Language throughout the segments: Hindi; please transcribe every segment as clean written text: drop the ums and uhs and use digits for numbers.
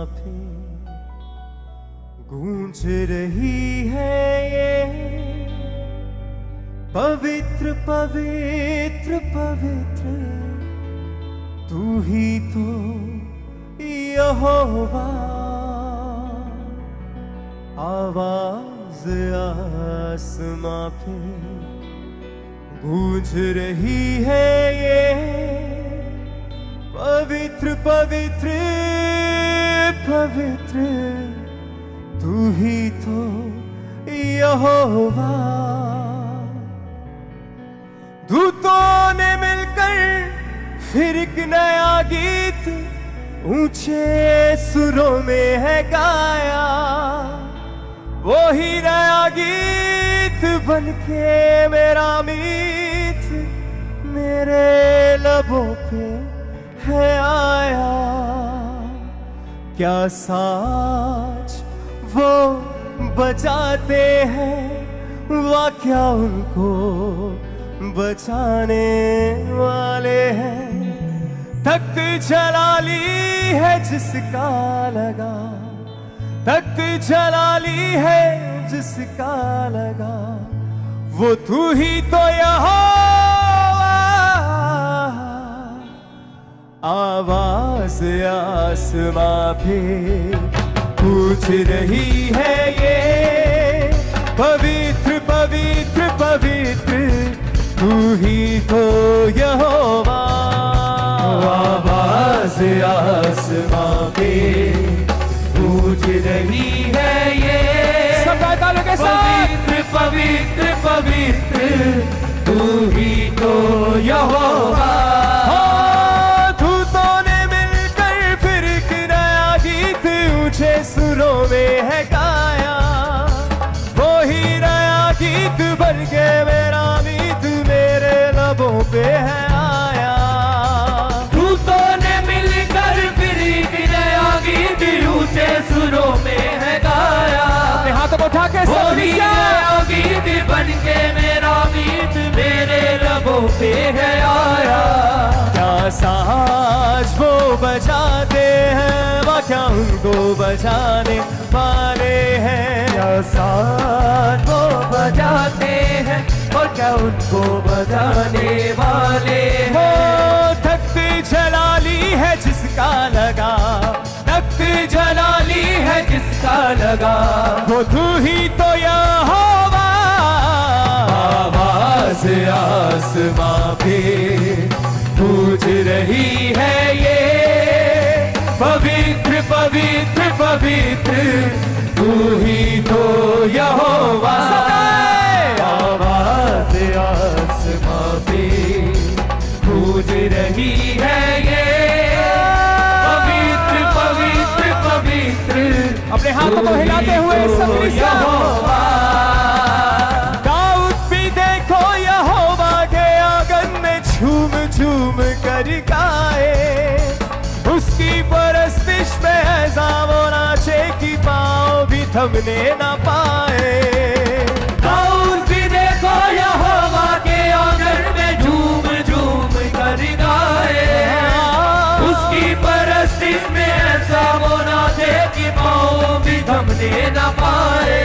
पे गूंज रही है ये पवित्र पवित्र पवित्र, तू ही तो यहोवा। आवाज आसमां पे गूंज रही है ये पवित्र पवित्र पवित्र, तू ही तो यहोवा। दूतों ने मिलकर फिर एक नया गीत ऊंचे सुरों में है गाया। वो ही नया गीत बनके मेरा मीत मेरे लबों पे है आया। क्या साज वो बजाते हैं, वाह क्या उनको बचाने वाले हैं। तख्त जलाली है जिसका लगा, तख्त जलाली है जिसका लगा, वो तू ही तो यहोवा। आवाज आसमां पे पूछ रही है ये पवित्र पवित्र पवित्र, तू ही तो यहोवा। आवाज आसमां पे गूंज रही है ये सब तालों के साथ, पवित्र पवित्र पवित्र, तू ही तो यहोवा। दूतों ने मिलकर फिर एक नया गीत ऊंचे सुरों में है गाया। वो ही नया गीत बन के मेरा मीत मेरे लबों पे है आया। दूतों ने मिलकर फिर एक नया गीत ऊंचे सुरों में है गाया। अपने हाथों को उठा के वो ही नया गीत बन के मेरा मीत मेरे लबों पे है आया। क्या साज वो बजाते हैं, वाह क्या उनको बजाने वाले हैं। क्या साज वो बजाते हैं और क्या उनको बजाने वाले वो हैं। तख्त जलाली है जिसका लगा, तख्त जलाली है जिसका लगा, वो तू ही तो यहोवा। आवाज आसमां पे गूंज रही है ये पवित्र पवित्र पवित्र, तू ही तो यहोवा। आवाज आसमां पे गूंज रही है ये पवित्र पवित्र पवित्र, अपने हाथों को हिलाते हुए सब यहोवा। दाऊद भी देखो यहोवा के आंगन में झूम झूम कर गाए। उसकी परस्तिश में ऐसा वो नाचे कि पाँव भी थमने न पाए। दाऊद भी देखो यहोवा के आंगन में झूम झूम कर गाए। उसकी परस्तिश में ऐसा वो नाचे कि पाँव भी थमने न पाए।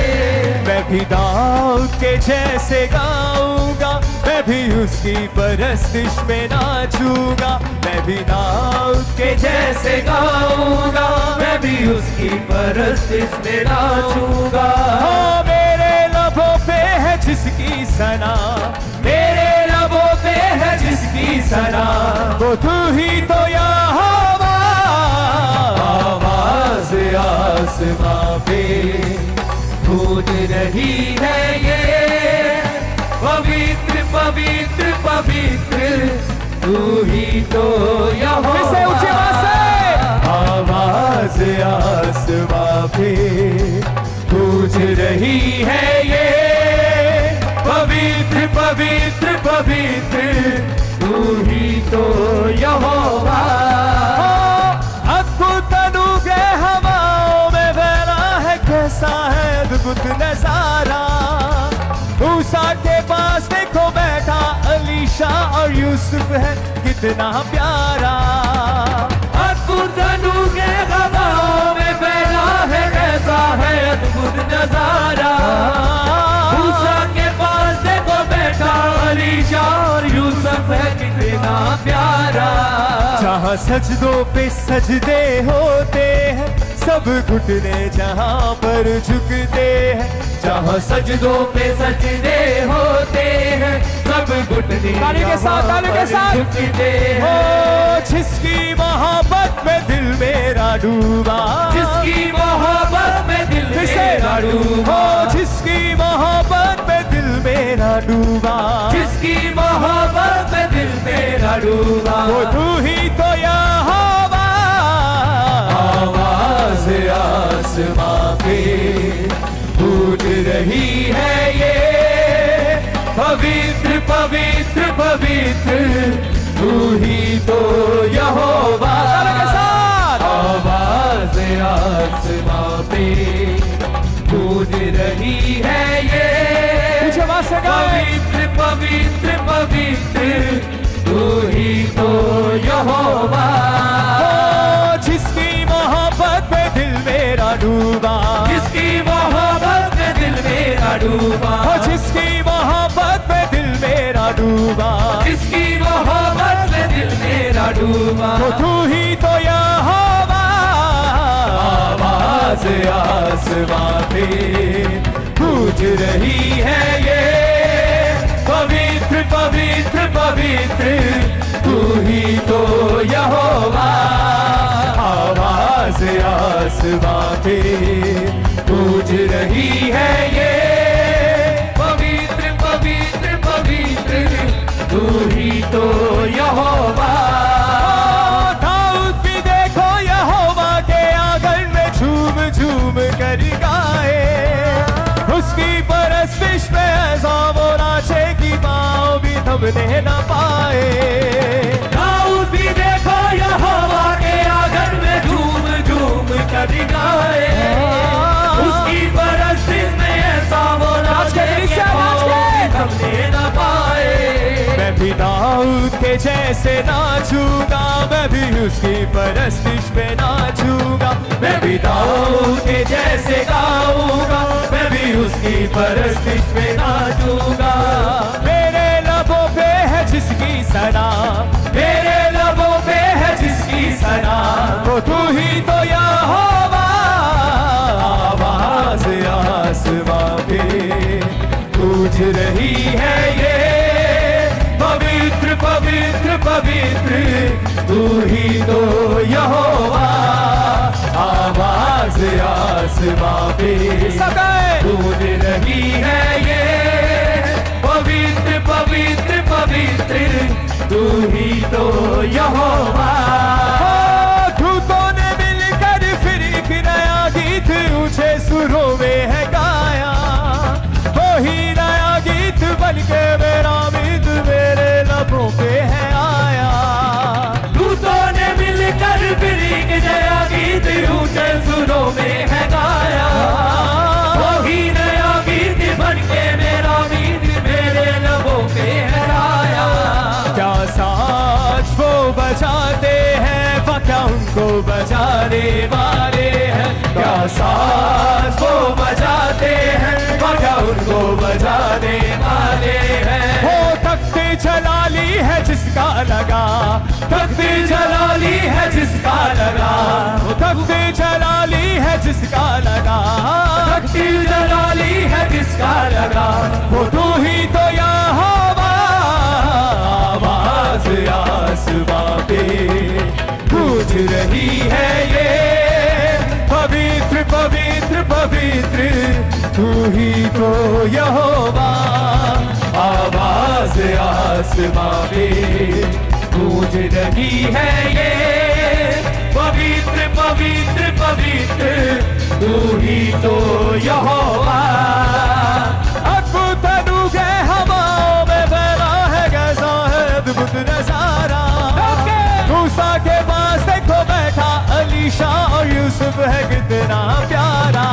मैं भी दाऊद के जैसे गाऊंगा, मैं भी उसकी परस्तिश में नाचूंगा। मैं भी दाऊद के जैसे गाऊंगा, मैं भी उसकी परस्तिश में नाचूंगा। हो मेरे लबों पे है जिसकी सना, मेरे लबों पे है जिसकी सना, वो तू ही तो यहोवा। आवाज आसमां पे गूंज रही है ये पवित्र पवित्र पवित्र, तू ही तो यहोवा। ऊंची आवाज से आवाज आसमां पे गूंज रही है ये पवित्र पवित्र पवित्र, तू ही तो यहोवा। अद्भुत अनुग्रह हवाओं में फैला है, कैसा है अद्भुत नजारा। मूसा के पास देखो बैठा अलीशा और यूसुफ है कितना प्यारा। अद्भुत अनुग्रह हवाओं में जहाँ सजदों पे सजदे होते हैं, सब घुटने जहाँ पर झुकते हैं। जहाँ सजदों पे सजदे होते हैं, सब घुटने ताली के साथ, ताली के साथ। झुकते ओ हैं। जिसकी मोहब्बत में दिल मेरा डूबा, जिसकी मोहब्बत में दिल मेरा डूबा, ओ जिसकी मोहब्बत में दिल मेरा डूबा, जिसकी मोहब्बत में दिल मेरा डूबा, वो तू ही तो यहोवा। आवाज़ आसमां पे गूंज रही है ये, पवित्र पवित्र पवित्र तू ही तो यहोवा। आवाज़ आसमां पे गूंज रही है ये, पवित्र पवित्र पवित्र तू ही तो यहोवा। जिसकी मोहब्बत में दिल मेरा डूबा, जिसकी मोहब्बत में दिल मेरा डूबा, जिसकी मोहब्बत में दिल मेरा डूबा, जिसकी मोहब्बत में दिल मेरा डूबा, तो तू ही तो यहोवा। आवाज़ आसमां पे गूंज रही है ये, पवित्र पवित्र पवित्र तू ही तो यहोवा। आवाज़ आसमां पे गूंज रही है ये, पवित्र पवित्र पवित्र तू ही तो यहोवा। दाऊद भी देखो यहोवा के आंगन में झूम झूम कर गाए, उसकी परस्तिश में ऐसा वो नाचे कि पाँव भी थमने न पाए। दाऊद भी देखो यहोवा के आंगन में झूम झूम कर गाए, उसकी परस्तिश में ऐसा वो नाचे कि पाँव भी थमने न पाए। मैं भी दाऊद के जैसे नाचूंगा, मैं भी उसकी परस्तिश में नाचूंगा। मैं भी दाऊद के जैसे गाऊंगा, मैं भी उसकी परस्तिश में नाचूंगा। मेरे लबों पे है जिसकी सना, मेरे लबों पे है जिसकी सना, तो तू ही तो यहोवा। आवाज़ आसमां पे गूंज रही है ये, पवित्र पवित्र पवित्र तू ही तो यहोवा। आवाज़ आसमां पे गूंज रही है ये, पवित्र पवित्र पवित्र तू ही तो यहोवा। दूतों ने मिलकर फिर एक नया गीत ऊंचे सुरों में है गाया, वही नया गीत बनके मेरा मीत मेरे लबों पे है आया। दूतों ने मिलकर फिर एक नया गीत ऊंचे सुरों में है गाया, वही नया गीत बनके मेरा मीत मेरे लबों पे है आया। क्या साज वो बजाते हैं, क्या उनको बजाने वाले हैं। क्या साज वो बजाते हैं, क्या उनको बजाने वाले हैं। वो तख्त जलाली है जिसका लगा, तख्त जलाली है जिसका लगा, वो तख्त जलाली है जिसका लगा, तख्त जलाली है जिसका लगा, वो तू ही तो यहोवा। आवाज़ आसमां पे गूंज रही है ये, पवित्र पवित्र पवित्र तू ही तो यहोवा। आवाज़ आसमां पे गूंज रही है ये, पवित्र पवित्र पवित्र तू ही तो यहोवा। अद्भुत अनुग्रह हवाओं में फैला है, कैसा है अद्भुत नजारा। मूसा के पास देखो बैठा अलीशा और यूसुफ है कितना प्यारा।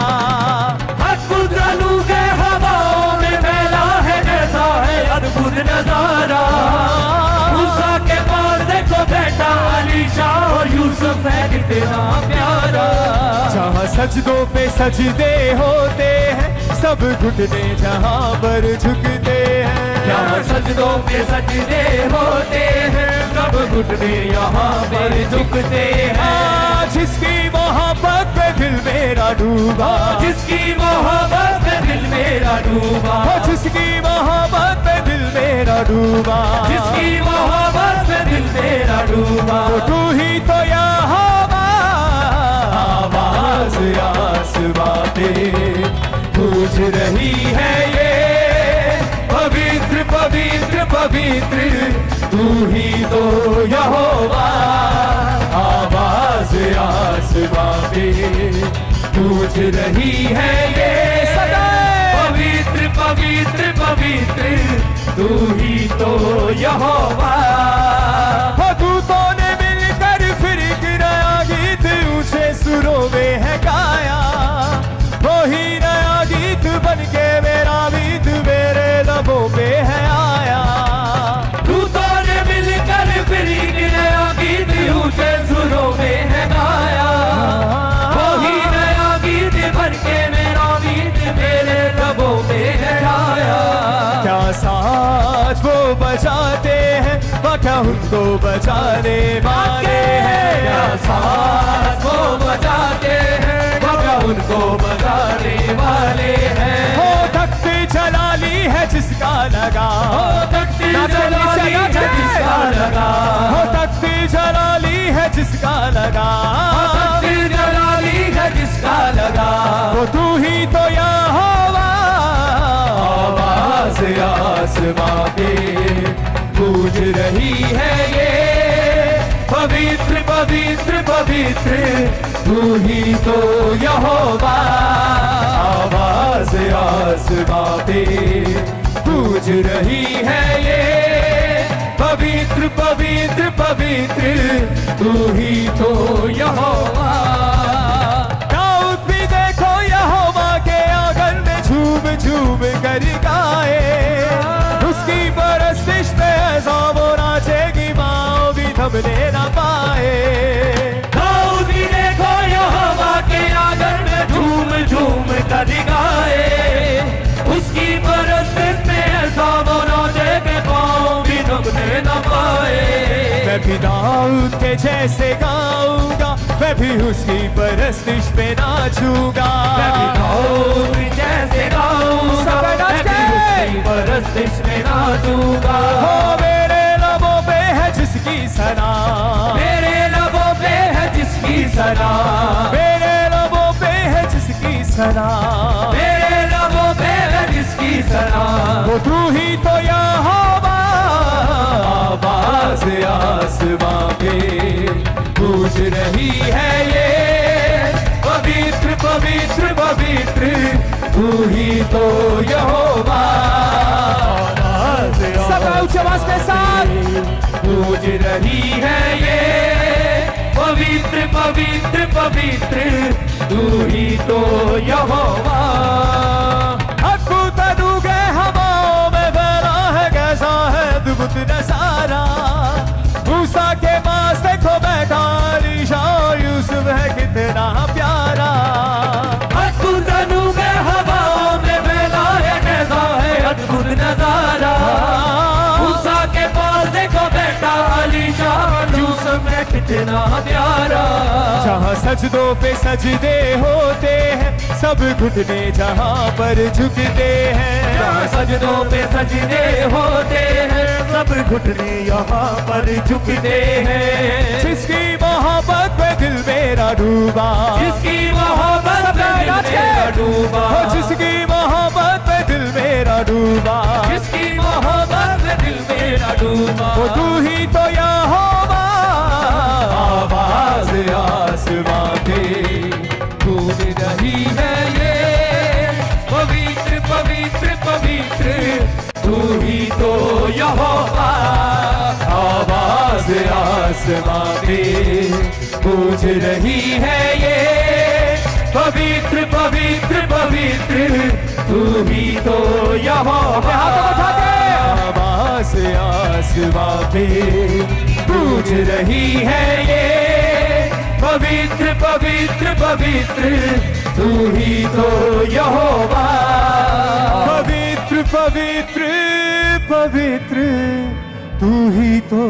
अद्भुत अनुग्रह हवाओं में फैला है, कैसा है अद्भुत नजारा। मूसा के पास देखो बैठा अलीशा और यूसुफ है कितना प्यारा। जहाँ सजदों पे सजदे होते हैं, सब घुटने जहाँ पर झुकते हैं। जहाँ सजदों पे सजदे होते हैं, सब घुटने यहाँ पर झुकते हैं। जिसकी मोहब्बत पे दिल मेरा डूबा, जिसकी मोहब्बत में दिल मेरा डूबा, जिसकी मोहब्बत पे दिल मेरा डूबा, जिसकी मोहब्बत में दिल मेरा डूबा, तू ही तो यहाँ आवाज आसमां पे गूंज रही है ये, पवित्र पवित्र पवित्र तू ही तो यहोवा। आवाज आसमां पे गूंज रही है ये, पवित्र पवित्र पवित्र तू ही तो यहोवा। दूतों ने मिलकर फिर एक नया गीत ऊंचे सुरों में है गाया, वही नया गीत बन के मेरा गीत मेरे लबों पे है आया। दूतों ने मिलकर फिर एक नया गीत ऊंचे सुरों में है गाया, वही नया गीत बन के मेरा गीत मेरे लबों पे है आया। क्या साज वो बजाते हैं, क्या उनको बजाने वाले हैं। क्या साज वो बजाते हैं, क्या उनको बजाने वाले हैं। हो तख्त जलाली है जिसका लगा, हो तख्त जलाली है जिसका लगा, हो तख्त जलाली है जिसका लगा, तख्त जलाली है जिसका लगा, वो तू ही तो यहोवा। आवाज आसमां पे गूंज रही है ये, पवित्र पवित्र पवित्र तू ही तो यहोवा। आवाज आसमां पे गूंज रही है ये, पवित्र पवित्र पवित्र तू ही तो यहोवा। दाऊद भी देखो यहोवा के आंगन में झूम झूम कर गाए, उसकी परस्तिश पे ऐसा वो नाचेगी माँ भी थमने न पाए। दाऊद भी देखो यहोवा के आंगन में झूम झूम कर गाए, उसकी परस्तिश में ऐसा वो नाचे के पाँव भी थमने न पाए। मैं भी दाऊद के जैसे गाऊंगा, मैं भी उसकी परस्तिश पे नाचूंगा। मैं भी दाऊद जैसे गाऊंगा, मैं भी उसकी परस्तिश में नाचूंगा। हो मेरे लबों पे है जिसकी सना, मेरे लबों पे है जिसकी सना, मेरे लबों पे है जिसकी सना, मेरे लबों पे है जिसकी सना, वो तू ही तो यहोवा। आवाज आसमां पे गूंज रही है ये, पवित्र पवित्र पवित्र तू ही तो यहोवा। सब ऊंची आवाज के साथ गूंज रही है ये, पवित्र पवित्र पवित्र तू ही तो यहोवा। अद्भुत अनूठे हवाओं में फैला है कैसा है अद्भुत नजारा, मूसा के पास देखो बैठा अलीशा और यूसुफ है कितना प्यारा। अद्भुत अनूठे हवाओं में फैला है कैसा है अद्भुत नजारा, मूसा के पास देखो बैठा अलीशा यूसुफ है कितना प्यारा। जहाँ सजदों पे सजदे होते हैं, सब घुटने जहाँ पर झुकते हैं। जहाँ सजदों पे सजदे होते हैं, सब घुटने यहाँ पर झुकते हैं। जिसकी मोहब्बत पे दिल मेरा डूबा, जिसकी मोहब्बत में दिल मेरा डूबा, हो जिसकी मोहब्बत पे दिल मेरा डूबा, जिसकी मोहब्बत में दिल मेरा डूबा, वो तू ही तो यहोवा। आवाज आसमां पे गूंज रही है ये, पवित्र पवित्र पवित्र तू ही तो यहोवा। आवाज आसमां पे गूंज रही है ये, पवित्र पवित्र पवित्र तू ही तो यहोवा। आवाज आसमां पे गूंज रही है ये, पवित्र पवित्र पवित्र तू ही तो यहोवा पवित्र पवित्र पवित्र तू ही तो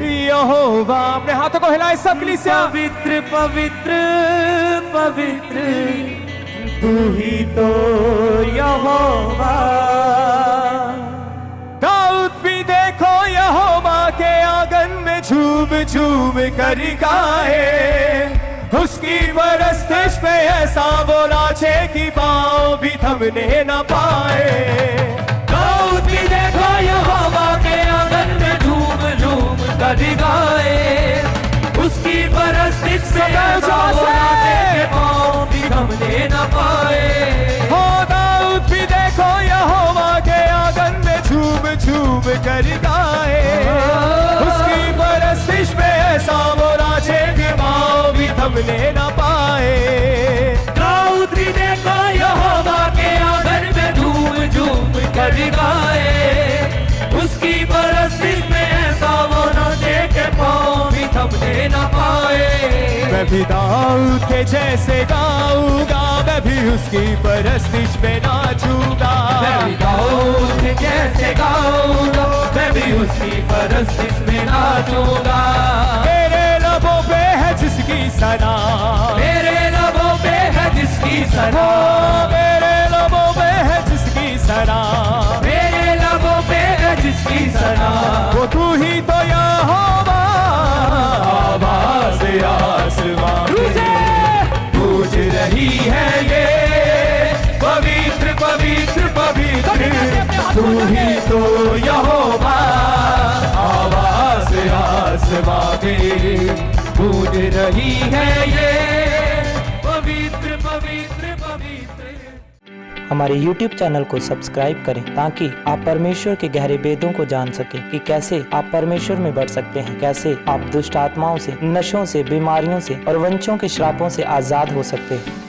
यहोवा। अपने हाथों को हिलाए सब कलीसिया। पवित्र पवित्र पवित्र तू ही तो यहोवा। दाऊद भी देखो यहोवा के आंगन में झूम झूम कर गाए, उसकी परस्तिश पे ऐसा वो नाचे कि पाँव भी थमने न पाए। दाऊद भी देखो यहोवा के आंगन में झूम झूम कर गाए, उसकी परस्तिश से ऐसा वो नाचे कि पाँव भी थमने न पाए। हो दाऊद भी देखो यहोवा के आंगन में झूम झूम कर गाए, उसकी परस्तिश में ऐसा वो नाचे कि पाँव भी थमने न पाए। दाऊद भी देखो यहोवा के आंगन में झूम झूम कर गाए, उसकी परस्तिश में ऐसा वो नाचे के पाँव भी थमने न पाए। मैं भी दाऊद के जैसे गाऊंगा, मैं भी उसकी परस्तिश में नाचूंगा। मैं भी दाऊद के जैसे गाऊंगा, मैं भी उसकी परस्तिश में नाचूंगा। मेरे लबों पे है जिसकी सना, मेरे लबों पे है जिसकी सना, मेरे लबों पे है जिसकी सना, मेरे लबों पे है जिसकी सना, वो तू ही तो यहोवा। आवाज़ आसमां में गूंज रही है ये पवित्र पवित्र पवित्र तू ही तो यहोवा। आवाज़ आसमां में गूंज रही है ये पवित्र पवित्र पवित्र। हमारे YouTube चैनल को सब्सक्राइब करें ताकि आप परमेश्वर के गहरे वेदों को जान सकें कि कैसे आप परमेश्वर में बढ़ सकते हैं, कैसे आप दुष्ट आत्माओं से, नशों से, बीमारियों से और वंशों के श्रापों से आजाद हो सकते हैं।